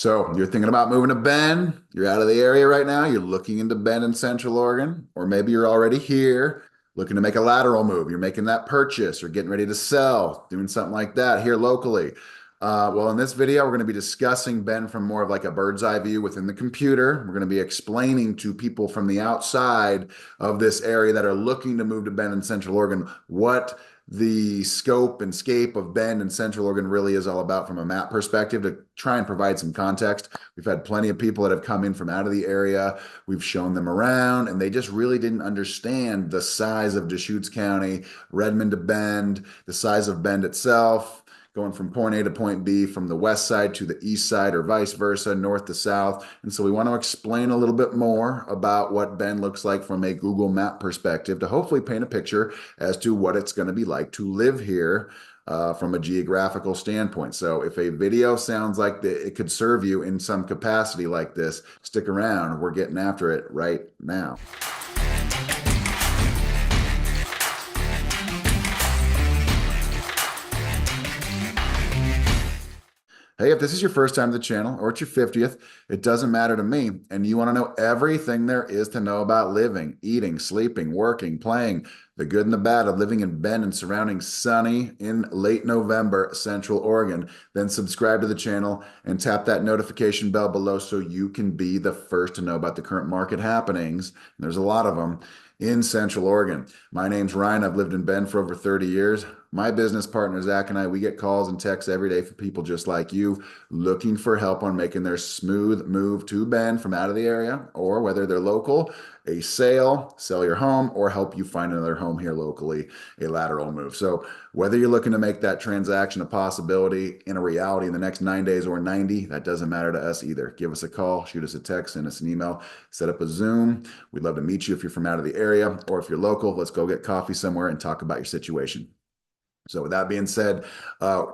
So you're thinking about moving to Bend. You're out of the area right now. You're looking into Bend in Central Oregon, or maybe you're already here looking to make a lateral move. You're making that purchase or getting ready to sell, doing something like that here locally. Well, in this video, we're going to be discussing Bend from more of like a bird's eye view within the computer. We're going to be explaining to people from the outside of this area that are looking to move to Bend in Central Oregon what the scope and scape of Bend and Central Oregon really is all about from a map perspective to try and provide some context. We've had plenty of people that have come in from out of the area. We've shown them around and they just really didn't understand the size of Deschutes County, Redmond to Bend, the size of Bend itself, going from point A to point B, from the west side to the east side or vice versa, north to south. And so we want to explain a little bit more about what Bend looks like from a Google map perspective to hopefully paint a picture as to what it's going to be like to live here from a geographical standpoint. So if a video sounds like it could serve you in some capacity like this, stick around. We're getting after it right now. Hey, if this is your first time to the channel or it's your 50th, it doesn't matter to me. And you want to know everything there is to know about living, eating, sleeping, working, playing, the good and the bad of living in Bend and surrounding sunny in late November, Central Oregon, then subscribe to the channel and tap that notification bell below so you can be the first to know about the current market happenings. And there's a lot of them in Central Oregon. My name's Ryan. I've lived in Bend for over 30 years. My business partner, Zach, and I, we get calls and texts every day from people just like you looking for help on making their smooth move to Bend from out of the area, or whether they're local, a sale, sell your home, or help you find another home here locally, a lateral move. So whether you're looking to make that transaction a possibility in a reality in the next 9 days or 90, that doesn't matter to us either. Give us a call, shoot us a text, send us an email, set up a Zoom. We'd love to meet you if you're from out of the area, or if you're local, let's go get coffee somewhere and talk about your situation. So with that being said,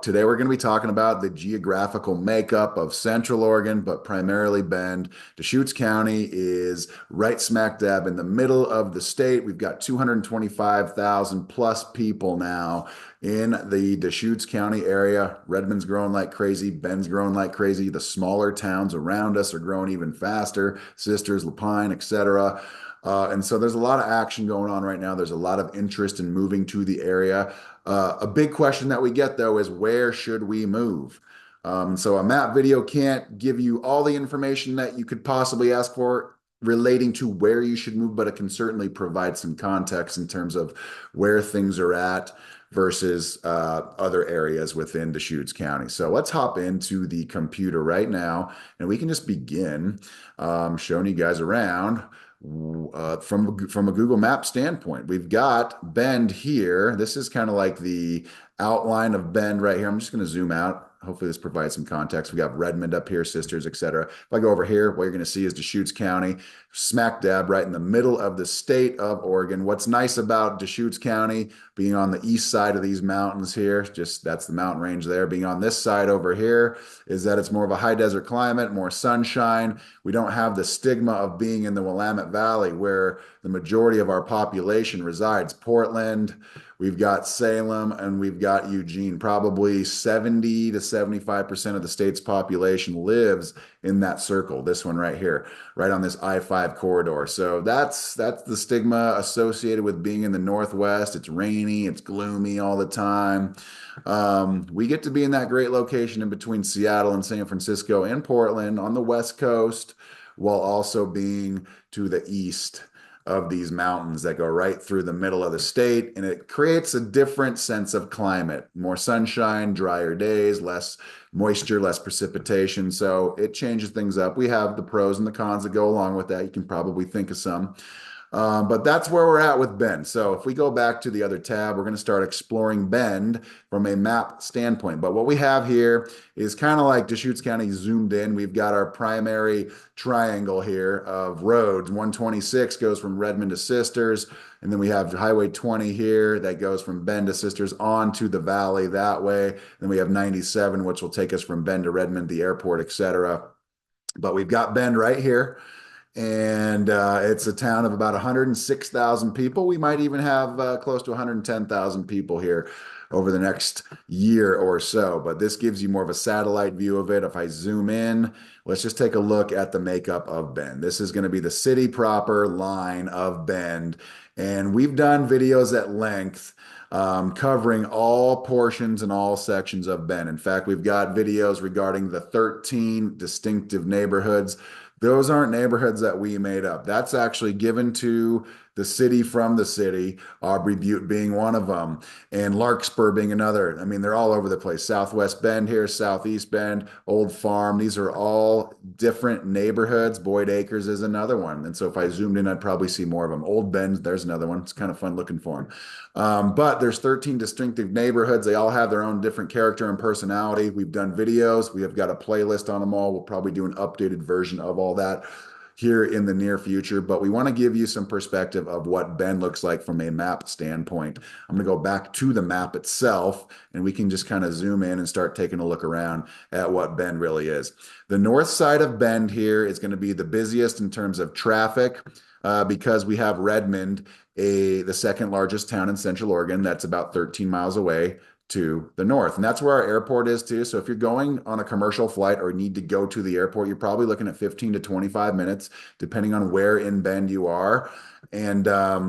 today we're going to be talking about the geographical makeup of Central Oregon, but primarily Bend. Deschutes County is right smack dab in the middle of the state. We've got 225,000 plus people now in the Deschutes County area. Redmond's growing like crazy. Bend's growing like crazy. The smaller towns around us are growing even faster. Sisters, Lapine, etc. And so there's a lot of action going on right now. There's a lot of interest in moving to the area. A big question that we get, though, is where should we move? So a map video can't give you all the information that you could possibly ask for relating to where you should move, but it can certainly provide some context in terms of where things are at versus other areas within Deschutes County. So let's hop into the computer right now, and we can just begin showing you guys around. From a Google Map standpoint, we've got Bend here. This is kind of like the outline of Bend right here. I'm just going to zoom out. Hopefully this provides some context. We got Redmond up here, Sisters, etc. If I go over here, what you're going to see is Deschutes County, smack dab right in the middle of the state of Oregon. What's nice about Deschutes County being on the east side of these mountains here, just that's the mountain range there, being on this side over here, is that it's more of a high desert climate, more sunshine. We don't have the stigma of being in the Willamette Valley where the majority of our population resides. Portland, we've got Salem, and we've got Eugene. Probably 70 to 75% of the state's population lives in that circle, this one right here, right on this I-5 corridor. So that's the stigma associated with being in the Northwest. It's rainy, it's gloomy all the time. We get to be in that great location in between Seattle and San Francisco and Portland on the West Coast, while also being to the east of these mountains that go right through the middle of the state, and it creates a different sense of climate. More sunshine, drier days, less moisture, less precipitation. So it changes things up. We have the pros and the cons that go along with that. You can probably think of some. But that's where we're at with Bend. So if we go back to the other tab, we're going to start exploring Bend from a map standpoint. But what we have here is kind of like Deschutes County zoomed in. We've got our primary triangle here of roads. 126 goes from Redmond to Sisters. And then we have Highway 20 here that goes from Bend to Sisters on to the valley that way. Then we have 97, which will take us from Bend to Redmond, the airport, etc. But we've got Bend right here. And it's a town of about 106,000 people. We might even have close to 110,000 people here. over the next year or so. But this gives you more of a satellite view of it. If I zoom in, let's just take a look at the makeup of Bend. This is going to be the city proper line of Bend. And we've done videos at length covering all portions and all sections of Bend. In fact, we've got videos regarding the 13 distinctive neighborhoods. Those aren't neighborhoods that we made up. That's actually given to the city from the city, Aubrey Butte being one of them, and Larkspur being another. I mean, they're all over the place. Southwest Bend here, Southeast Bend, Old Farm. These are all different neighborhoods. Boyd Acres is another one. And so if I zoomed in, I'd probably see more of them. Old Bend, there's another one. It's kind of fun looking for them. But there's 13 distinctive neighborhoods. They all have their own different character and personality. We've done videos. We have got a playlist on them all. We'll probably do an updated version of all that here in the near future, but we want to give you some perspective of what Bend looks like from a map standpoint. I'm going to go back to the map itself, and we can just kind of zoom in and start taking a look around at what Bend really is. The north side of Bend here is going to be the busiest in terms of traffic because we have Redmond, the second largest town in Central Oregon. That's about 13 miles away to the north. And that's where our airport is too. So if you're going on a commercial flight or need to go to the airport, you're probably looking at 15 to 25 minutes, depending on where in Bend you are. And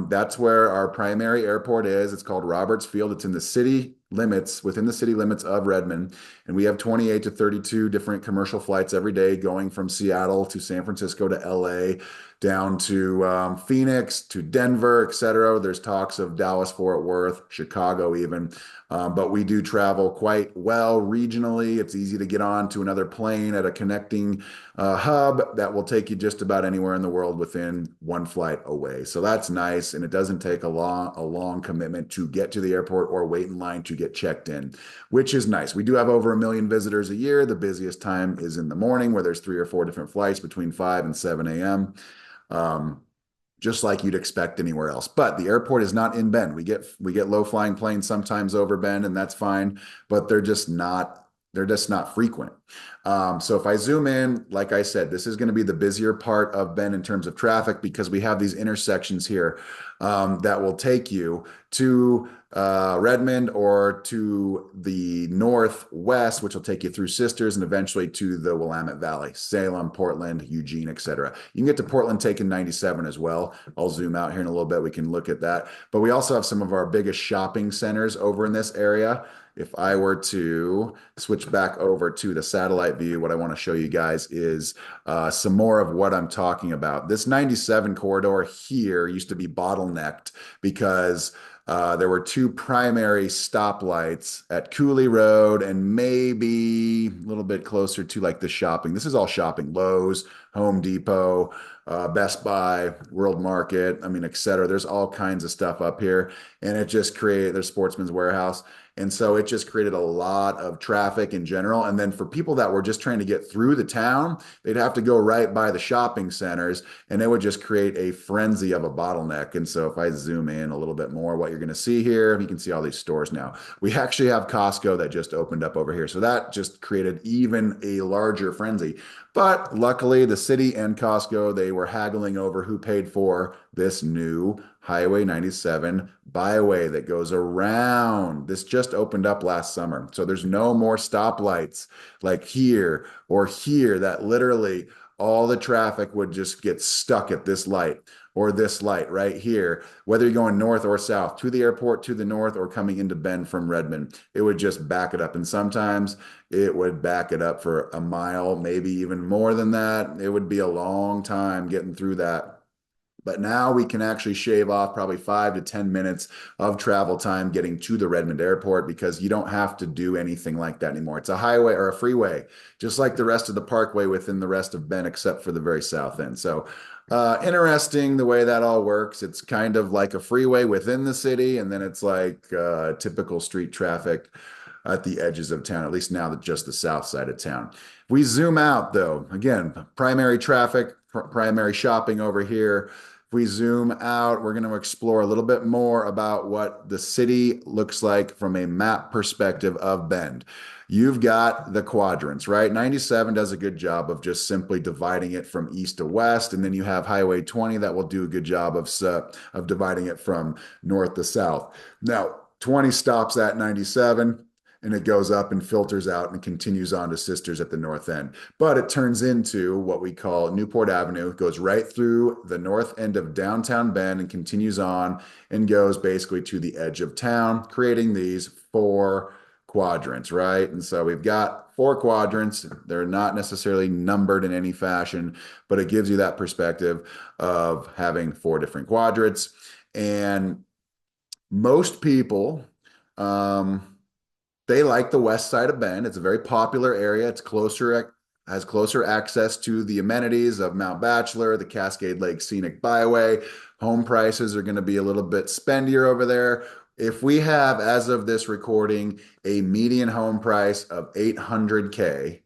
that's where our primary airport is. It's called Roberts Field. It's in the city limits, within the city limits of Redmond. And we have 28 to 32 different commercial flights every day going from Seattle to San Francisco to LA, down to Phoenix, to Denver, et cetera. There's talks of Dallas, Fort Worth, Chicago even. But we do travel quite well regionally. It's easy to get on to another plane at a connecting hub that will take you just about anywhere in the world within one flight away. So that's nice. And it doesn't take a long commitment to get to the airport or wait in line to get checked in, which is nice. We do have over 1 million visitors a year. The busiest time is in the morning, where there's 3 or 4 different flights between 5 and 7 a.m. Just like you'd expect anywhere else. But the airport is not in Bend. We get low flying planes sometimes over Bend, and that's fine, but they're just not frequent. So if I zoom in, like I said, this is going to be the busier part of Bend in terms of traffic, because we have these intersections here that will take you to Redmond or to the northwest, which will take you through Sisters and eventually to the Willamette Valley, Salem, Portland, Eugene, etc. You can get to Portland taking 97 as well. I'll zoom out here in a little bit. We can look at that. But we also have some of our biggest shopping centers over in this area. If I were to switch back over to the satellite view, what I want to show you guys is some more of what I'm talking about. This 97 corridor here used to be bottlenecked because there were 2 primary stoplights at Cooley Road and maybe a little bit closer to like the shopping. This is all shopping, Lowe's, Home Depot, Best Buy, World Market, I mean, et cetera. There's all kinds of stuff up here, and it just created, there's Sportsman's Warehouse. And so it just created a lot of traffic in general. And then for people that were just trying to get through the town, they'd have to go right by the shopping centers, and it would just create a frenzy of a bottleneck. And so if I zoom in a little bit more, what you're going to see here, you can see all these stores now. We actually have Costco that just opened up over here. So that just created even a larger frenzy. But luckily, the city and Costco, they were haggling over who paid for this new Highway 97 byway that goes around. This just opened up last summer. So there's no more stoplights like here or here, that literally all the traffic would just get stuck at this light or this light right here, whether you're going north or south to the airport, to the north, or coming into Bend from Redmond. It would just back it up. And sometimes it would back it up for a mile, maybe even more than that. It would be a long time getting through that. But now we can actually shave off probably 5 to 10 minutes of travel time getting to the Redmond airport, because you don't have to do anything like that anymore. It's a highway or a freeway, just like the rest of the parkway within the rest of Bend, except for the very south end. So interesting the way that all works. It's kind of like a freeway within the city, and then it's like typical street traffic at the edges of town, at least now that just the south side of town. If we zoom out though, again, primary traffic, primary shopping over here. If we zoom out, we're going to explore a little bit more about what the city looks like from a map perspective of Bend. You've got the quadrants, right? 97 does a good job of just simply dividing it from east to west. And then you have Highway 20 that will do a good job of dividing it from north to south. Now, 20 stops at 97, and it goes up and filters out and continues on to Sisters at the north end. But it turns into what we call Newport Avenue. It goes right through the north end of downtown Bend and continues on and goes basically to the edge of town, creating these four quadrants, right? And so we've got four quadrants. They're not necessarily numbered in any fashion, but it gives you that perspective of having four different quadrants. And most people, they like the west side of Bend. It's a very popular area. It's closer, has closer access to the amenities of Mount Bachelor, the Cascade Lake Scenic Byway. Home prices are going to be a little bit spendier over there. If we have, as of this recording, a median home price of $800K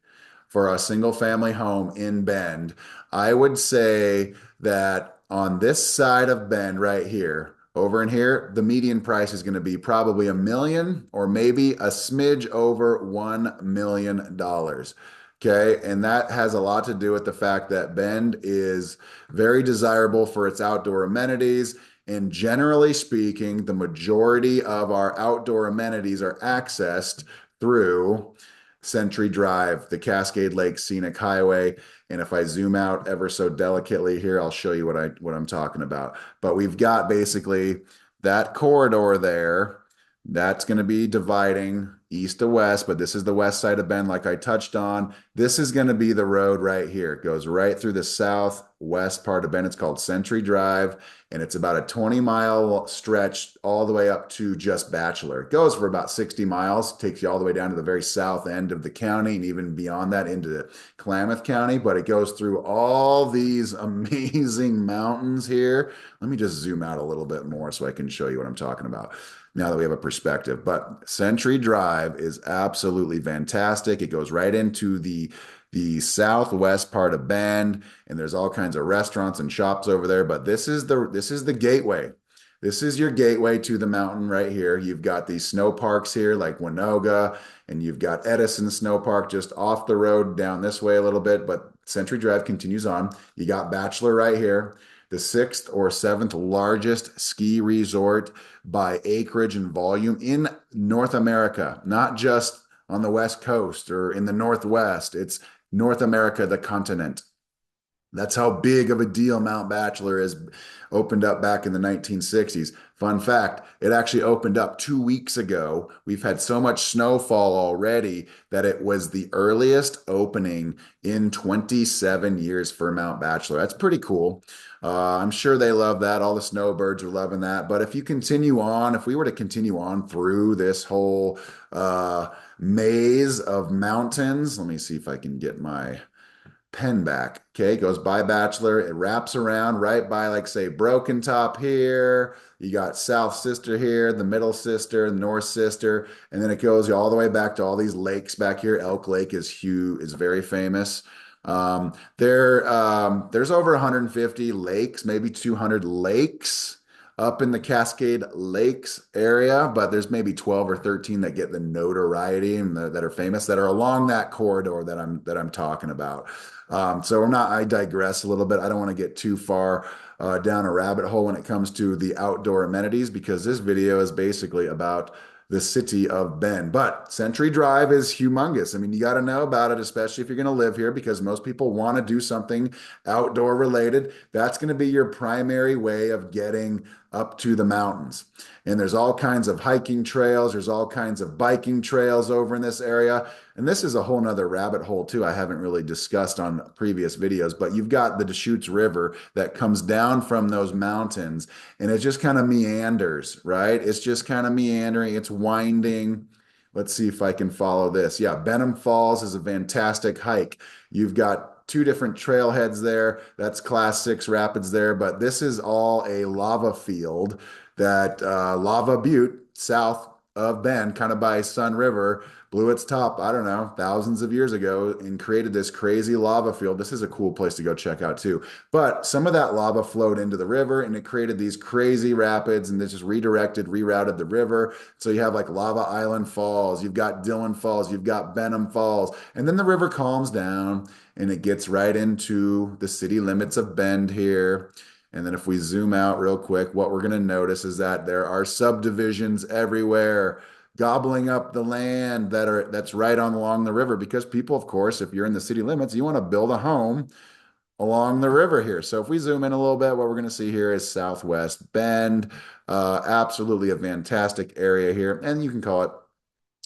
for a single family home in Bend, I would say that on this side of Bend right here, over in here, the median price is going to be probably $1 million or maybe a smidge over $1 million. Okay. And that has a lot to do with the fact that Bend is very desirable for its outdoor amenities. And generally speaking, the majority of our outdoor amenities are accessed through Century Drive, the Cascade Lake Scenic Highway. And if I zoom out ever so delicately here, I'll show you what I'm talking about. But we've got basically that corridor there. That's going to be dividing east to west, but this is the west side of Bend, like I touched on. This is going to be the road right here. It goes right through the southwest part of Bend. It's called Century Drive, and it's about a 20-mile stretch all the way up to just Bachelor. It goes for about 60 miles, takes you all the way down to the very south end of the county and even beyond that into Klamath County, but it goes through all these amazing mountains here. Let me just zoom out a little bit more so I can show you what I'm talking about now that we have a perspective. But Century Drive is absolutely fantastic. It goes right into the southwest part of Bend, and there's all kinds of restaurants and shops over there. But this is the gateway. This is your gateway to the mountain right here. You've got these snow parks here like Winoga, and you've got Edison Snow Park just off the road down this way a little bit, but Century Drive continues on. You got Bachelor right here, the sixth or seventh largest ski resort by acreage and volume in North America, not just on the West Coast or in the Northwest. It's North America, the continent. That's how big of a deal Mount Bachelor is. Opened up back in the 1960s. Fun fact, it actually opened up 2 weeks ago. We've had so much snowfall already that it was the earliest opening in 27 years for Mount Bachelor. That's pretty cool. I'm sure they love that. All the snowbirds are loving that. But if you continue on, if we were to continue on through this whole maze of mountains, let me see if I can get my pen back. Okay, goes by Bachelor. It wraps around right by, like, say, Broken Top here. You got South Sister here, the Middle Sister, the North Sister, and then it goes all the way back to all these lakes back here. Elk Lake is huge, is very famous. There's over 150 lakes, maybe 200 lakes up in the Cascade Lakes area, but there's maybe 12 or 13 that get the notoriety and that are famous, that are along that corridor that I'm talking about. I digress a little bit. I don't want to get too far down a rabbit hole when it comes to the outdoor amenities, because this video is basically about the city of Bend. But Century Drive is humongous. I mean, you got to know about it, especially if you're going to live here, because most people want to do something outdoor related. That's going to be your primary way of getting up to the mountains. And there's all kinds of hiking trails. There's all kinds of biking trails over in this area. And this is a whole nother rabbit hole too. I haven't really discussed on previous videos, but you've got the Deschutes River that comes down from those mountains, and it just kind of meanders, right? It's just kind of meandering. It's winding. Let's see if I can follow this. Yeah, Benham Falls is a fantastic hike. You've got two different trailheads there. That's Class 6 rapids there, but this is all a lava field that Lava Butte, south of Bend, kind of by Sun River, blew its top, I don't know, thousands of years ago and created this crazy lava field. This is a cool place to go check out too. But some of that lava flowed into the river and it created these crazy rapids, and this just rerouted the river. So you have like Lava Island Falls, you've got Dillon Falls, you've got Benham Falls, and then the river calms down and it gets right into the city limits of Bend here. And then if we zoom out real quick, what we're going to notice is that there are subdivisions everywhere, gobbling up the land that's right on along the river, because people, of course, if you're in the city limits, you want to build a home along the river here. So if we zoom in a little bit, what we're going to see here is Southwest Bend. Absolutely a fantastic area here. And you can call it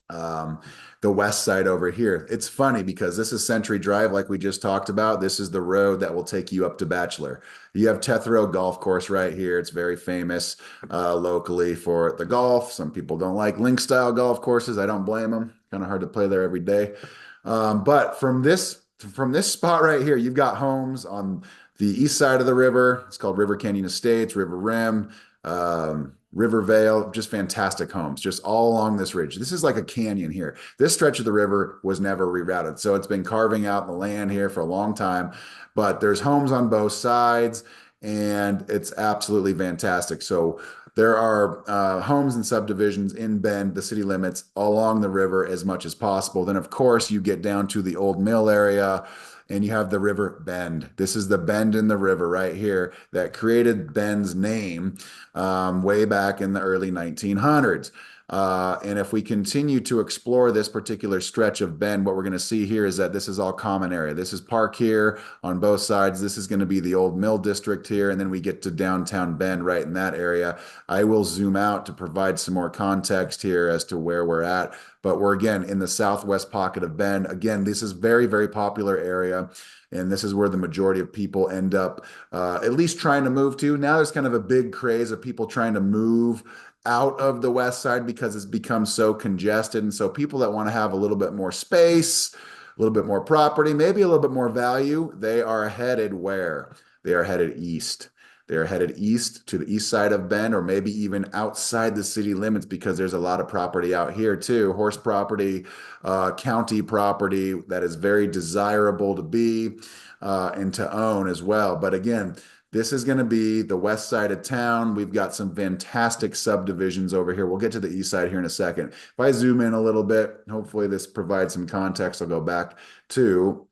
um, the west side over here. It's funny because this is Century Drive, like we just talked about. This is the road that will take you up to Bachelor. You have Tethero Golf Course right here. It's very famous locally for the golf. Some people don't like link style golf courses. I don't blame them. Kind of hard to play there every day. But from this spot right here, you've got homes on the east side of the river. It's called River Canyon Estates, River Rim, River Vale, just fantastic homes, just all along this ridge. This is like a canyon here. This stretch of the river was never rerouted. So it's been carving out the land here for a long time, but there's homes on both sides and it's absolutely fantastic. So there are homes and subdivisions in Bend, the city limits, along the river as much as possible. Then, of course, you get down to the old mill area and you have the River Bend. This is the bend in the river right here that created Bend's name way back in the early 1900s. And if we continue to explore this particular stretch of Bend, what we're going to see here is that this is all common area. This is park here on both sides. This is going to be the old mill district here. And then we get to downtown Bend right in that area. I will zoom out to provide some more context here as to where we're at. But we're again in the southwest pocket of Bend. Again, this is very, very popular area. And this is where the majority of people end up at least trying to move to. Now there's kind of a big craze of people trying to move out of the west side because it's become so congested. And so people that want to have a little bit more space, a little bit more property, maybe a little bit more value, they are headed where? They are headed east. They are headed east to the east side of Bend, or maybe even outside the city limits, because there's a lot of property out here too. Horse property, county property that is very desirable to be and to own as well. But again, this is going to be the west side of town. We've got some fantastic subdivisions over here. We'll get to the east side here in a second. If I zoom in a little bit, hopefully this provides some context. I'll go back to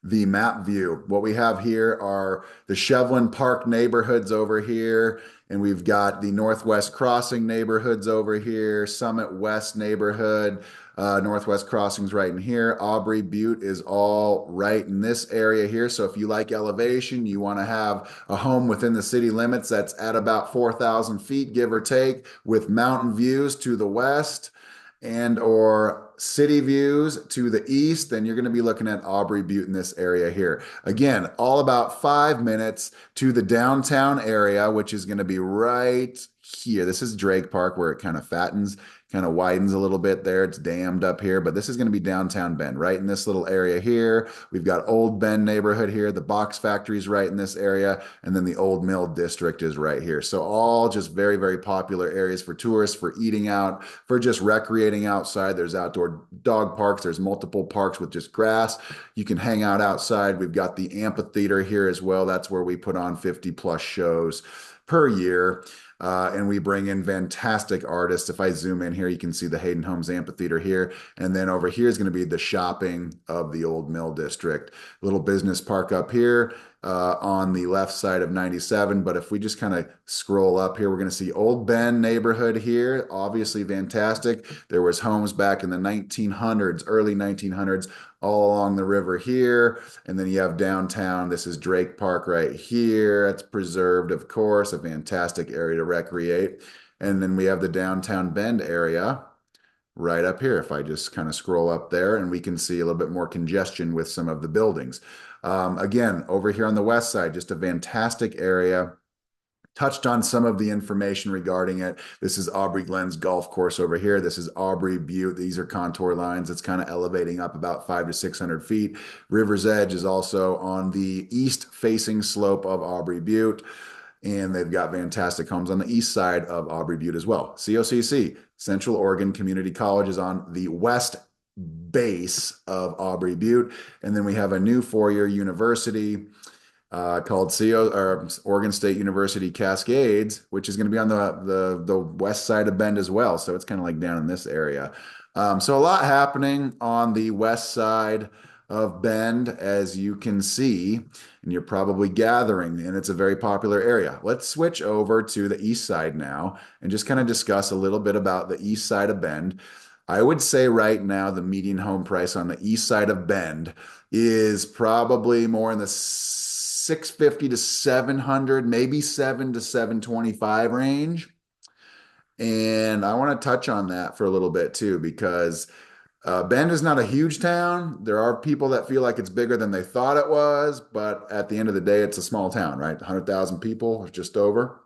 the map view. What we have here are the Shevlin Park neighborhoods over here, and we've got the Northwest Crossing neighborhoods over here, Summit West neighborhood, Northwest Crossings right in here. Aubrey Butte is all right in this area here. So if you like elevation, you want to have a home within the city limits that's at about 4,000 feet, give or take, with mountain views to the west and or city views to the east, then you're going to be looking at Aubrey Butte in this area here. Again, all about 5 minutes to the downtown area, which is going to be right here. This is Drake Park, where it kind of fattens, kind of widens a little bit there. It's dammed up here, but this is going to be downtown Bend, right in this little area here. We've got Old Bend neighborhood here. The box factory is right in this area, and then the Old Mill district is right here. So all just very, very popular areas for tourists, for eating out, for just recreating outside. There's outdoor dog parks. There's multiple parks with just grass. You can hang out outside. We've got the amphitheater here as well. That's where we put on 50 plus shows per year. And we bring in fantastic artists. If I zoom in here, you can see the Hayden Homes Amphitheater here. And then over here is going to be the shopping of the Old Mill District. Little business park up here on the left side of 97. But if we just kind of scroll up here, we're going to see Old Bend neighborhood here. Obviously fantastic. There was homes back in the 1900s, early 1900s, all along the river here. And then you have downtown. This is Drake Park right here. It's preserved, of course, a fantastic area to recreate. And then we have the downtown Bend area right up here. If I just kind of scroll up there, and we can see a little bit more congestion with some of the buildings. Again, over here on the west side, just a fantastic area. Touched on some of the information regarding it. This is Aubrey Glen's golf course over here. This is Aubrey Butte. These are contour lines. It's kind of elevating up about 500 to 600 feet. River's Edge is also on the east facing slope of Aubrey Butte. And they've got fantastic homes on the east side of Aubrey Butte as well. COCC, Central Oregon Community College, is on the west base of Aubrey Butte. And then we have a new four-year university called Oregon State University Cascades, which is going to be on the west side of Bend as well. So it's kind of like down in this area. So a lot happening on the west side of Bend, as you can see, and you're probably gathering, and it's a very popular area. Let's switch over to the east side now and just kind of discuss a little bit about the east side of Bend. I would say right now the median home price on the east side of Bend is probably more in the 650 to 700, maybe 7 to 725 range. And I want to touch on that for a little bit too, because Bend is not a huge town. There are people that feel like it's bigger than they thought it was, but at the end of the day, it's a small town, right? 100,000 people, just over.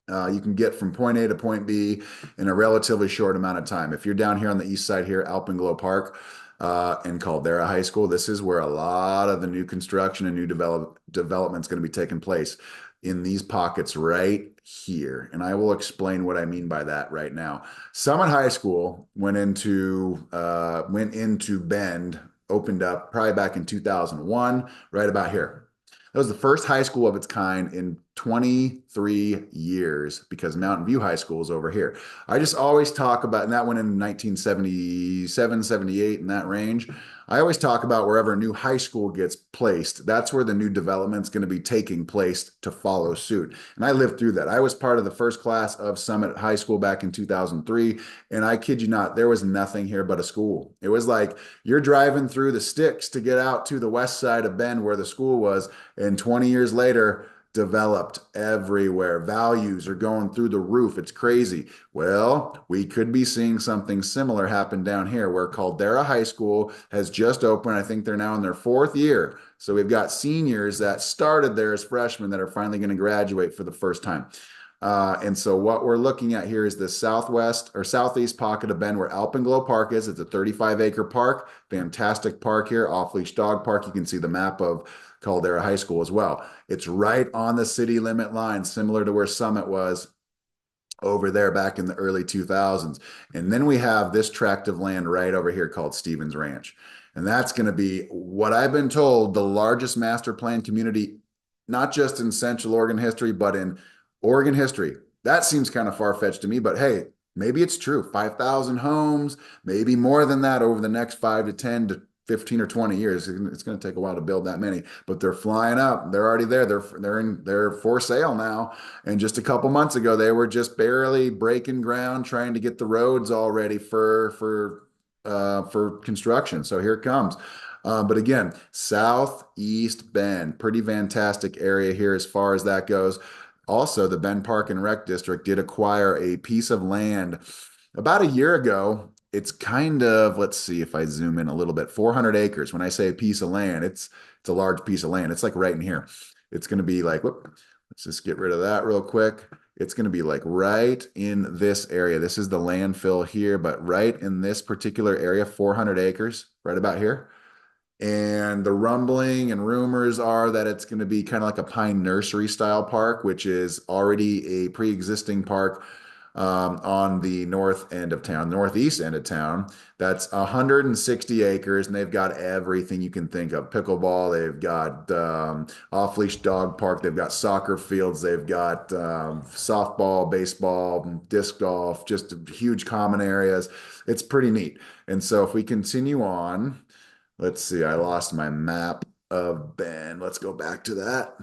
You can get from point A to point B in a relatively short amount of time. If you're down here on the east side here, 𝐿PENGLO Park and 𝐿𝐷era High School, this is where a lot of the new construction and new development is going to be taking place in these pockets right here. And I will explain what I mean by that right now. Summit High School went into Bend, opened up probably back in 2001, right about here. That was the first high school of its kind in 23 years because Mountain View High School is over here. I just always talk about, and that went in 1977, 78, in that range. I always talk about wherever a new high school gets placed, that's where the new development's going to be taking place to follow suit. And I lived through that. I was part of the first class of Summit High School back in 2003. And I kid you not, there was nothing here but a school. It was like you're driving through the sticks to get out to the west side of Bend where the school was. And 20 years later, developed everywhere. Values are going through the roof. It's crazy. Well, we could be seeing something similar happen down here where 𝐿𝐷era High School has just opened. I think they're now in their 4th year. So we've got seniors that started there as freshmen that are finally going to graduate for the first time. And so what we're looking at here is the southwest or southeast pocket of Bend where 𝐿PENGLO Park is. It's a 35-acre park, fantastic park here, off-leash dog park. You can see the map of 𝐿𝐷era High School as well. It's right on the city limit line, similar to where Summit was over there back in the early 2000s. And then we have this tract of land right over here called Stevens Ranch. And that's going to be, what I've been told, the largest master plan community, not just in Central Oregon history, but in Oregon history. That seems kind of far-fetched to me, but hey, maybe it's true. 5,000 homes, maybe more than that over the next 5 to 10 to 15 or 20 years. It's going to take a while to build that many, but they're flying up. They're already there. They're for sale now. And just a couple months ago, they were just barely breaking ground, trying to get the roads all ready for construction. So here it comes. But again, Southeast Bend, pretty fantastic area here as far as that goes. Also, the Bend Park and Rec District did acquire a piece of land about a year ago. It's kind of, let's see if I zoom in a little bit, 400 acres. When I say a piece of land, it's a large piece of land. It's like right in here. It's going to be like, whoop, let's just get rid of that real quick. It's going to be like right in this area. This is the landfill here, but right in this particular area, 400 acres, right about here. And the rumbling and rumors are that it's going to be kind of like a pine nursery style park, which is already a pre-existing park on the northeast end of town. That's 160 acres, and they've got everything you can think of. Pickleball, they've got off-leash dog park, they've got soccer fields, they've got softball, baseball, disc golf, just huge common areas. It's pretty neat. And so if we continue on, let's see, I lost my map of Bend. Let's go back to that.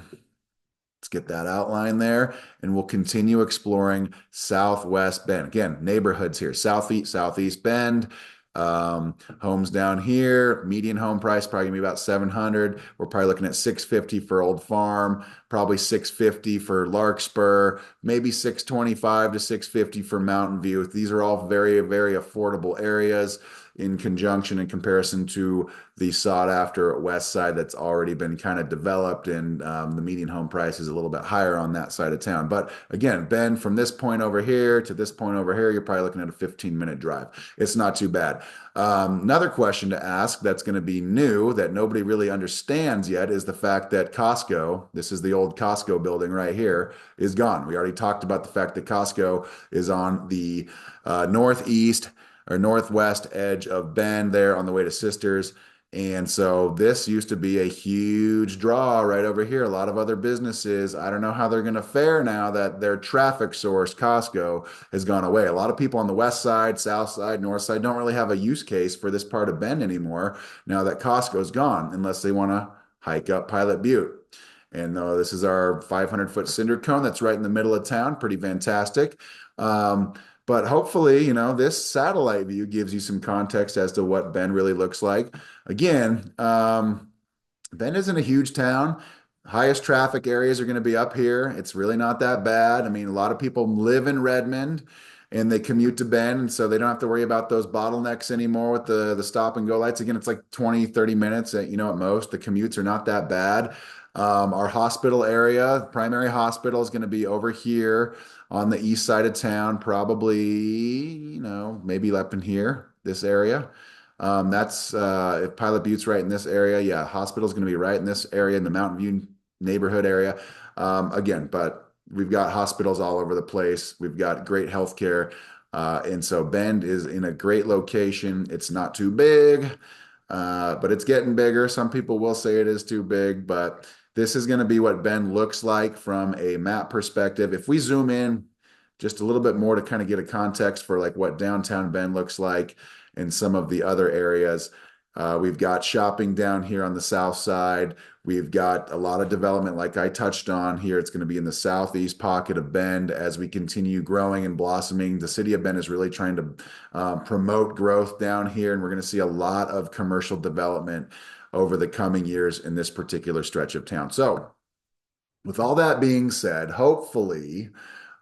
Let's get that outline there, and we'll continue exploring Southwest Bend. Again, neighborhoods here, Southeast Bend, homes down here, median home price probably gonna be about 700. We're probably looking at 650 for Old Farm, probably 650 for Larkspur, maybe 625 to 650 for Mountain View. These are all very, very affordable areas in conjunction and comparison to the sought after Westside that's already been kind of developed, and the median home price is a little bit higher on that side of town. But again, Bend, from this point over here to this point over here, you're probably looking at a 15-minute drive. It's not too bad. Another question to ask that's going to be new that nobody really understands yet is the fact that Costco, this is the old Costco building right here, is gone. We already talked about the fact that Costco is on the northeast or northwest edge of Bend there on the way to Sisters. And so this used to be a huge draw right over here. A lot of other businesses, I don't know how they're going to fare now that their traffic source, Costco, has gone away. A lot of people on the west side, south side, north side don't really have a use case for this part of Bend anymore now that Costco's gone, unless they want to hike up Pilot Butte. And this is our 500-foot cinder cone that's right in the middle of town. Pretty fantastic. But hopefully, this satellite view gives you some context as to what Bend really looks like. Again, Bend isn't a huge town. Highest traffic areas are going to be up here. It's really not that bad. I mean, a lot of people live in Redmond and they commute to Bend, and so they don't have to worry about those bottlenecks anymore with the stop and go lights. Again, it's like 20, 30 minutes at most. The commutes are not that bad. Our hospital area, primary hospital, is going to be over here on the east side of town, probably, maybe up in here, this area. That's if Pilot Butte's right in this area, yeah, hospital's going to be right in this area in the Mountain View neighborhood area. Again, but we've got hospitals all over the place. We've got great healthcare. And so Bend is in a great location. It's not too big, but it's getting bigger. Some people will say it is too big, but this is going to be what Bend looks like from a map perspective. If we zoom in just a little bit more to kind of get a context for like what downtown Bend looks like and some of the other areas. We've got shopping down here on the south side. We've got a lot of development like I touched on here. It's going to be in the southeast pocket of Bend as we continue growing and blossoming. The city of Bend is really trying to promote growth down here, and we're going to see a lot of commercial development over the coming years in this particular stretch of town. So with all that being said, hopefully,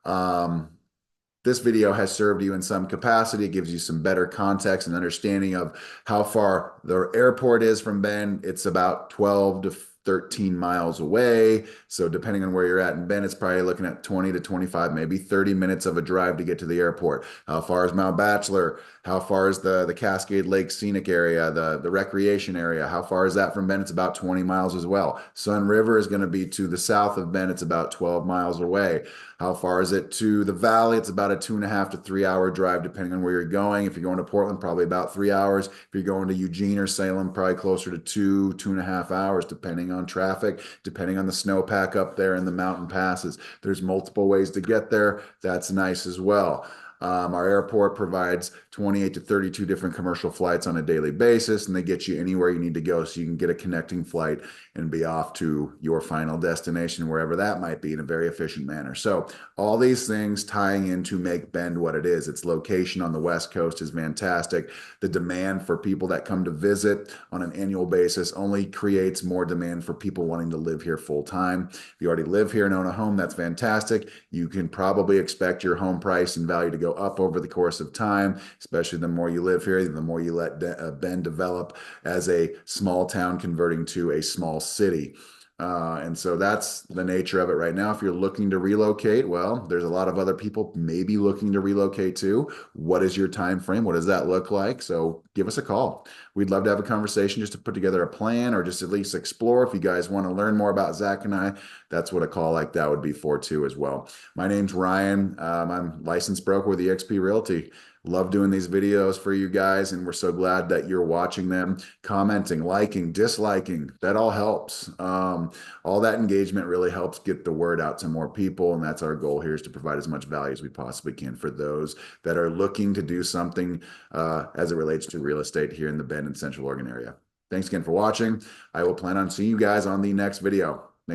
this video has served you in some capacity. It gives you some better context and understanding of how far the airport is from Bend. It's about 12 to 13 miles away. So depending on where you're at in Bend, it's probably looking at 20 to 25, maybe 30 minutes of a drive to get to the airport. How far is Mount Bachelor? How far is the Cascade Lake scenic area, the recreation area? How far is that from Bend? It's about 20 miles as well. Sun River is going to be to the south of Bend. It's about 12 miles away. How far is it to the valley? It's about a 2.5 to 3 hour drive, depending on where you're going. If you're going to Portland, probably about 3 hours. If you're going to Eugene or Salem, probably closer to 2.5 hours, depending on traffic, depending on the snowpack up there in the mountain passes. There's multiple ways to get there. That's nice as well. Our airport provides 28 to 32 different commercial flights on a daily basis, and they get you anywhere you need to go so you can get a connecting flight and be off to your final destination, wherever that might be, in a very efficient manner. So all these things tying in to make Bend what it is. Its location on the West Coast is fantastic. The demand for people that come to visit on an annual basis only creates more demand for people wanting to live here full time. If you already live here and own a home, that's fantastic. You can probably expect your home price and value to go up over the course of time, especially the more you live here, the more you let Bend develop as a small town converting to a small city. And so that's the nature of it right now. If you're looking to relocate, well, there's a lot of other people maybe looking to relocate too. What is your time frame? What does that look like? So give us a call. We'd love to have a conversation just to put together a plan or just at least explore. If you guys want to learn more about Zach and I, that's what a call like that would be for too as well. My name's Ryan. I'm licensed broker with eXp Realty. Love doing these videos for you guys, and we're so glad that you're watching them, commenting, liking, disliking. That all helps. All that engagement really helps get the word out to more people, and that's our goal here, is to provide as much value as we possibly can for those that are looking to do something as it relates to real estate here in the Bend and Central Oregon area. Thanks again for watching. I will plan on seeing you guys on the next video.